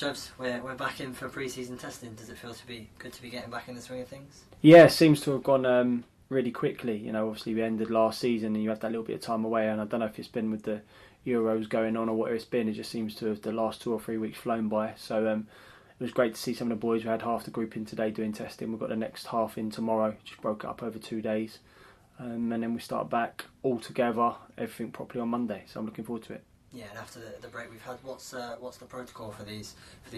Strevs, we're back in for pre-season testing. Does it feel to be good to be getting back in the swing of things? Yeah, it seems to have gone really quickly. You know, obviously we ended last season and you had that little bit of time away, and I don't know if it's been with the Euros going on or what it's been. It just seems to have the last 2 or 3 weeks flown by. So it was great to see some of the boys. We had half the group in today doing testing. We've got the next half in tomorrow. Just broke it up over 2 days. And then we start back all together, everything properly on Monday. So I'm looking forward to it. Yeah, and after the break we've had, what's the protocol for these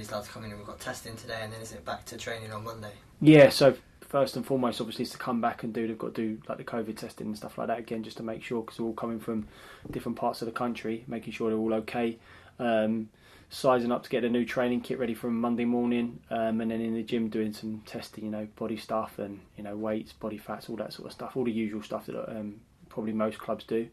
lads coming in? We've got testing today, and then is it back to training on Monday? Yeah, so first and foremost, obviously, is to come back and they've got to do like the COVID testing and stuff like that again, just to make sure, because they're all coming from different parts of the country, making sure they're all okay. Sizing up to get a new training kit ready for Monday morning, and then in the gym doing some testing, body stuff and weights, body fats, all that sort of stuff, all the usual stuff that probably most clubs do.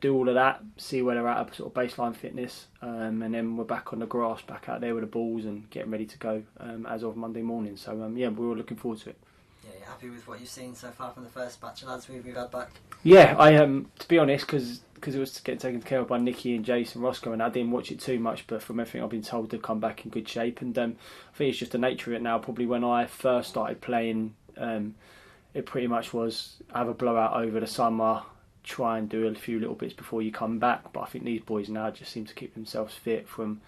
Do all of that, see where they're at sort of baseline fitness, and then we're back on the grass, back out there with the balls and getting ready to go as of Monday morning. So we're all looking forward to it. Yeah, you're happy with what you've seen so far from the first batch of lads we've had back? Yeah, I am. To be honest, because it was getting taken care of by Nicky and Jason Roscoe, and I didn't watch it too much, but from everything I've been told, they've come back in good shape. And I think it's just the nature of it now. Probably when I first started playing, it pretty much was have a blowout over the summer, try and do a few little bits before you come back. But I think these boys now just seem to keep themselves fit from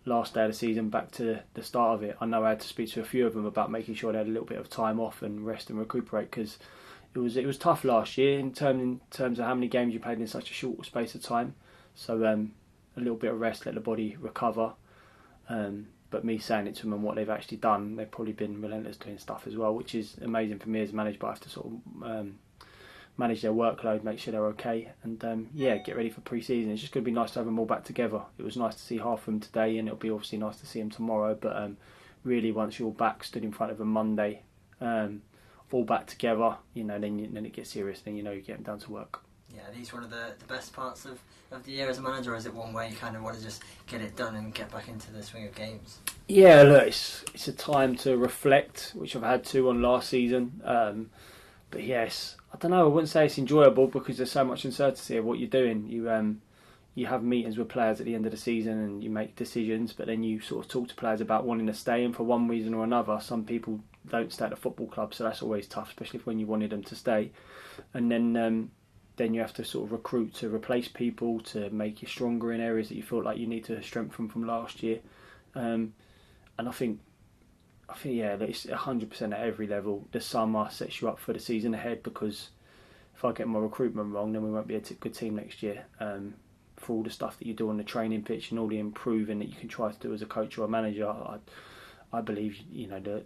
last day of the season back to the start of it. I know I had to speak to a few of them about making sure they had a little bit of time off and rest and recuperate, because it was tough last year in terms of how many games you played in such a short space of time. So a little bit of rest, let the body recover. But me saying it to them and what they've actually done, they've probably been relentless doing stuff as well, which is amazing for me as a manager. But I have to sort of manage their workload, make sure they're okay, and get ready for pre-season. It's just going to be nice to have them all back together. It was nice to see half of them today, and it'll be obviously nice to see them tomorrow. But really, once you're all back, stood in front of them Monday, all back together, then it gets serious. Then you're getting down to work. Yeah, are these one of the best parts of the year as a manager, or is it one where you kind of want to just get it done and get back into the swing of games? Yeah, look, it's a time to reflect, which I've had to on last season. But yes, I don't know, I wouldn't say it's enjoyable because there's so much uncertainty of what you're doing. You have meetings with players at the end of the season and you make decisions, but then you sort of talk to players about wanting to stay, and for one reason or another, some people don't stay at the football club, so that's always tough, especially when you wanted them to stay. And then you have to sort of recruit to replace people, to make you stronger in areas that you feel like you need to strengthen from last year. And I think it's 100% at every level. The summer sets you up for the season ahead, because if I get my recruitment wrong, then we won't be a good team next year. For all the stuff that you do on the training pitch and all the improving that you can try to do as a coach or a manager, I believe that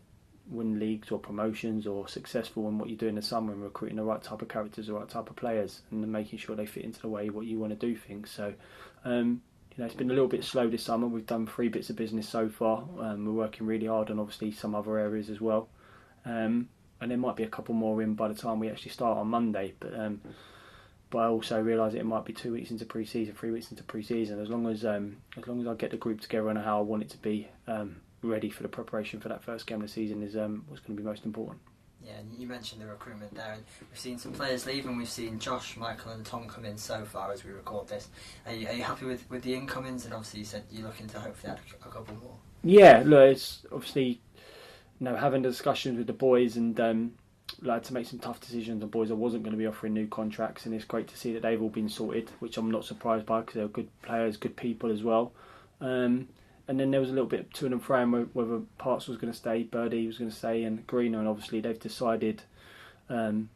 win leagues or promotions or successful in what you do in the summer and recruiting the right type of characters, the right type of players, and then making sure they fit into the way what you want to do things. So it's been a little bit slow this summer. We've done 3 bits of business so far. We're working really hard on obviously some other areas as well. And there might be a couple more in by the time we actually start on Monday. But I also realise it might be 2 weeks into pre-season, 3 weeks into pre-season. As long as I get the group together and how I want it to be ready for the preparation for that first game of the season is what's going to be most important. Yeah, and you mentioned the recruitment there, and we've seen some players leave, and we've seen Josh, Michael and Tom come in so far as we record this. Are you happy with the incomings? And obviously you said you're looking to hopefully add a couple more. Yeah, look, it's obviously having discussions with the boys and had to make some tough decisions on boys I wasn't going to be offering new contracts, and it's great to see that they've all been sorted, which I'm not surprised by because they're good players, good people as well. And then there was a little bit to and fro whether Parks was going to stay, Birdie was going to stay, and Greener, and obviously they've decided, to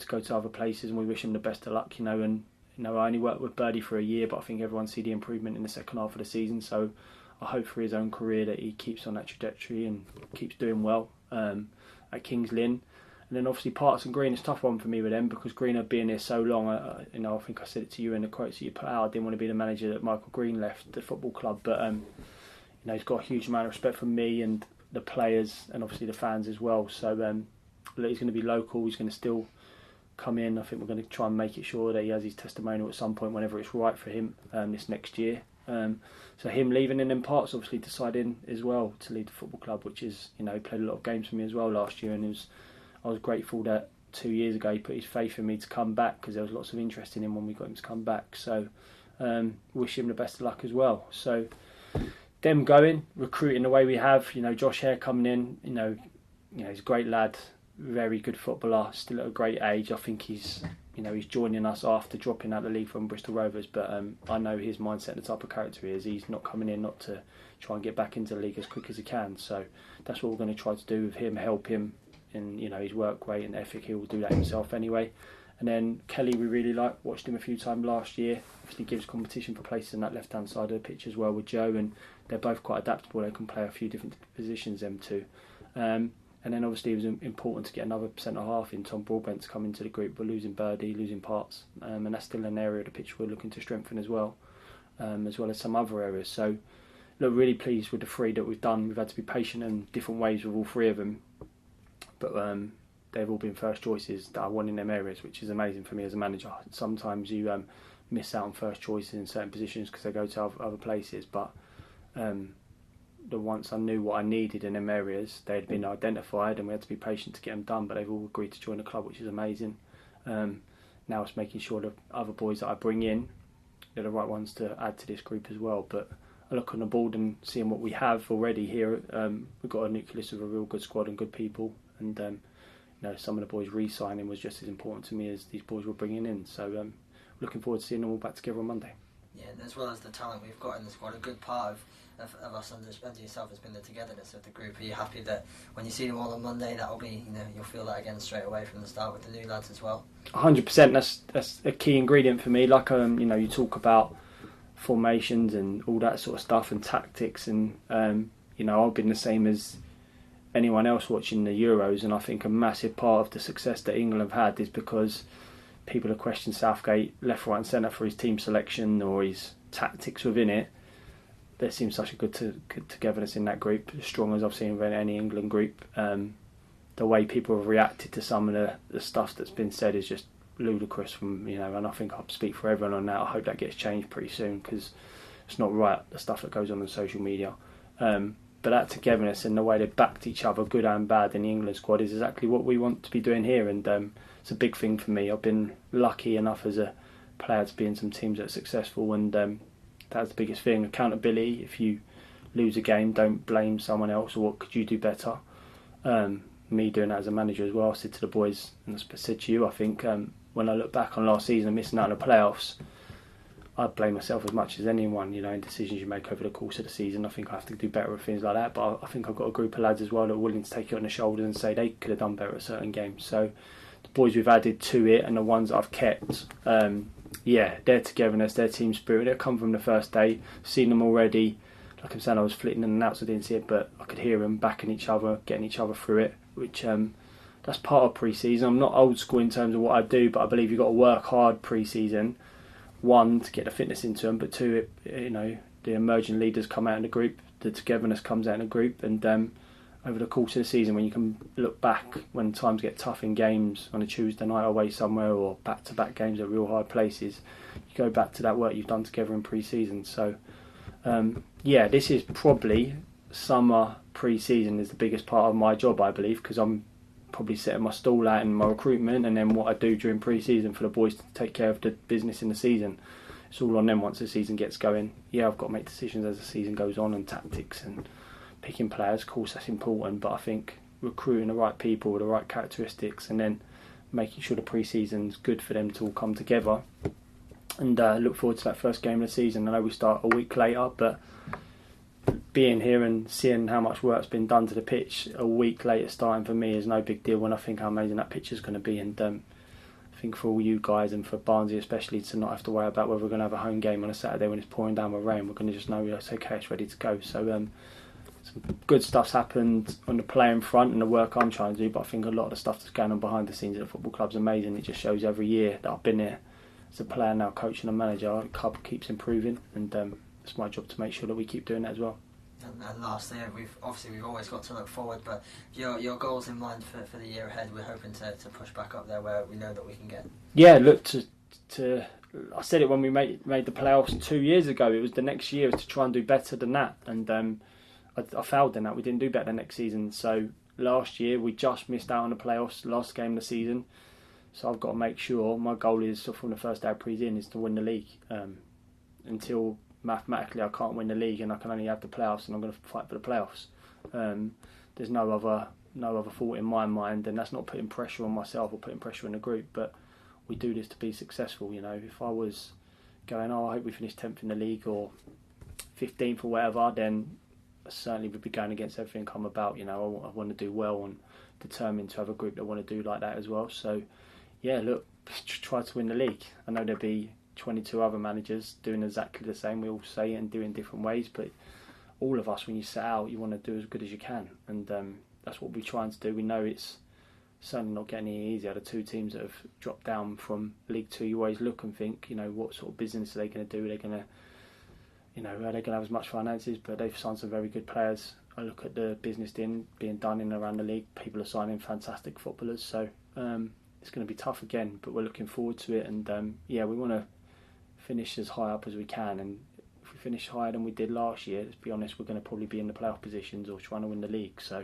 go to other places, and we wish them the best of luck. I only worked with Birdie for a year, but I think everyone see the improvement in the second half of the season. So I hope for his own career that he keeps on that trajectory and keeps doing well at Kings Lynn. And then obviously Parks and Green is a tough one for me with them, because Greener being here so long, I think I said it to you in the quotes that you put out. I didn't want to be the manager that Michael Green left the football club, but he's got a huge amount of respect from me and the players and obviously the fans as well. So he's going to be local. He's going to still come in. I think we're going to try and make it sure that he has his testimonial at some point whenever it's right for him this next year. So him leaving, and then Parks obviously deciding as well to leave the football club, which is, he played a lot of games for me as well last year, and I was grateful that 2 years ago he put his faith in me to come back, because there was lots of interest in him when we got him to come back. So wish him the best of luck as well. So them going, recruiting the way we have, Josh Hare coming in, he's a great lad, very good footballer, still at a great age. I think he's joining us after dropping out of the league from Bristol Rovers, but I know his mindset, the type of character he is. He's not coming in not to try and get back into the league as quick as he can. So that's what we're going to try to do with him, help him in his work rate and ethic. He will do that himself anyway. And then Kelly, we really watched him a few times last year. Obviously gives competition for places on that left-hand side of the pitch as well with Joe, and they're both quite adaptable. They can play a few different positions, them two. And then obviously it was important to get another centre-half in. Tom Broadbent's come into the group. We're losing Birdie, losing Parts, and that's still an area of the pitch we're looking to strengthen as well as some other areas. So, look, really pleased with the three that we've done. We've had to be patient in different ways with all three of them, but they've all been first choices that I won in them areas, which is amazing for me as a manager. Sometimes you miss out on first choices in certain positions because they go to other places, but once I knew what I needed in them areas, they had been identified and we had to be patient to get them done, but they've all agreed to join the club, which is amazing. Now it's making sure the other boys that I bring in, they're the right ones to add to this group as well. But I look on the board and seeing what we have already here, we've got a nucleus of a real good squad and good people, and some of the boys re-signing was just as important to me as these boys were bringing in. So looking forward to seeing them all back together on Monday. Yeah, and as well as the talent we've got in the squad, a good part of us under yourself has been the togetherness of the group. Are you happy that when you see them all on Monday, that'll be, you'll feel that again straight away from the start with the new lads as well? 100%. That's a key ingredient for me. Like you talk about formations and all that sort of stuff and tactics, and I've been the same as anyone else watching the Euros, and I think a massive part of the success that England have had is because people have questioned Southgate left, right and centre for his team selection or his tactics within it. There seems such a good togetherness in that group, as strong as I've seen in any England group. The way people have reacted to some of the stuff that's been said is just ludicrous and I think I'll speak for everyone on that. I hope that gets changed pretty soon, because it's not right, the stuff that goes on social media. But that togetherness and the way they backed each other, good and bad, in the England squad is exactly what we want to be doing here, and it's a big thing for me. I've been lucky enough as a player to be in some teams that are successful, and that's the biggest thing. Accountability. If you lose a game, don't blame someone else or what could you do better. Me doing that as a manager as well. I said to the boys, and I said to you, I think when I look back on last season and missing out on the playoffs, I blame myself as much as anyone, in decisions you make over the course of the season. I think I have to do better with things like that, but I think I've got a group of lads as well that are willing to take it on the shoulders and say they could have done better at certain games. So the boys we've added to it and the ones that I've kept, their togetherness, their team spirit, they've come from the first day. Seen them already. Like I'm saying, I was flitting in and out, so I didn't see it, but I could hear them backing each other, getting each other through it, which that's part of pre-season. I'm not old school in terms of what I do, but I believe you've got to work hard pre-season. One, to get the fitness into them, but two, the emerging leaders come out in the group, the togetherness comes out in the group, and over the course of the season, when you can look back when times get tough in games on a Tuesday night away somewhere or back-to-back games at real hard places, you go back to that work you've done together in pre-season. So this is probably summer pre-season is the biggest part of my job, I believe, because I'm probably setting my stall out in my recruitment, and then what I do during pre-season for the boys to take care of the business in the season. It's all on them once the season gets going. Yeah, I've got to make decisions as the season goes on, and tactics and picking players, of course that's important, but I think recruiting the right people with the right characteristics and then making sure the pre-season's good for them to all come together, and look forward to that first game of the season. I know we start a week later, but being here and seeing how much work's been done to the pitch a week later starting for me is no big deal when I think how amazing that pitch is going to be. And I think for all you guys and for Barnsley especially to not have to worry about whether we're going to have a home game on a Saturday when it's pouring down with rain, we're going to just know it's okay, it's ready to go. So some good stuff's happened on the playing front and the work I'm trying to do, but I think a lot of the stuff that's going on behind the scenes at the football club's amazing. It just shows every year that I've been here as a player, now coaching and manager, the club keeps improving, and it's my job to make sure that we keep doing that as well. And lastly, we've always got to look forward, but your goals in mind for the year ahead, we're hoping to push back up there where we know that we can get. Yeah, look, to I said it when we made the playoffs 2 years ago, it was the next year to try and do better than that, and I failed in that. We didn't do better next season, so last year we just missed out on the playoffs, last game of the season, so I've got to make sure my goal is, from the first day of pre-season, is to win the league. Until mathematically I can't win the league and I can only have the playoffs and I'm going to fight for the playoffs. There's no other thought in my mind, and that's not putting pressure on myself or putting pressure on the group, but we do this to be successful. You know, if I was going, I hope we finish 10th in the league or 15th or whatever, then I certainly would be going against everything I'm about. You know, I want to do well and determined to have a group that want to do like that as well. So yeah, look, try to win the league. I know there'll be 22 other managers doing exactly the same. We all say it and do it in different ways, but all of us, when you set out, you want to do as good as you can, and that's what we're trying to do. We know it's certainly not getting any easier. The two teams that have dropped down from League Two, you always look and think, you know, what sort of business are they going to do? Are they going to, you know, are they going to have as much finances? But they've signed some very good players. I look at the business being done in and around the league. People are signing fantastic footballers, so it's going to be tough again. But we're looking forward to it, and yeah, we want to finish as high up as we can. And if we finish higher than we did last year, let's be honest, we're going to probably be in the playoff positions or trying to win the league. So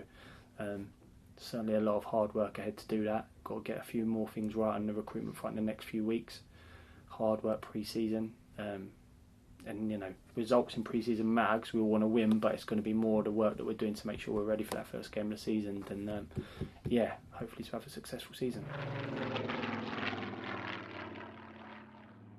certainly a lot of hard work ahead to do that. Got to get a few more things right on the recruitment front in the next few weeks. Hard work pre-season. And, you know, results in pre-season mags, we all want to win, but it's going to be more the work that we're doing to make sure we're ready for that first game of the season. And, yeah, hopefully to have a successful season.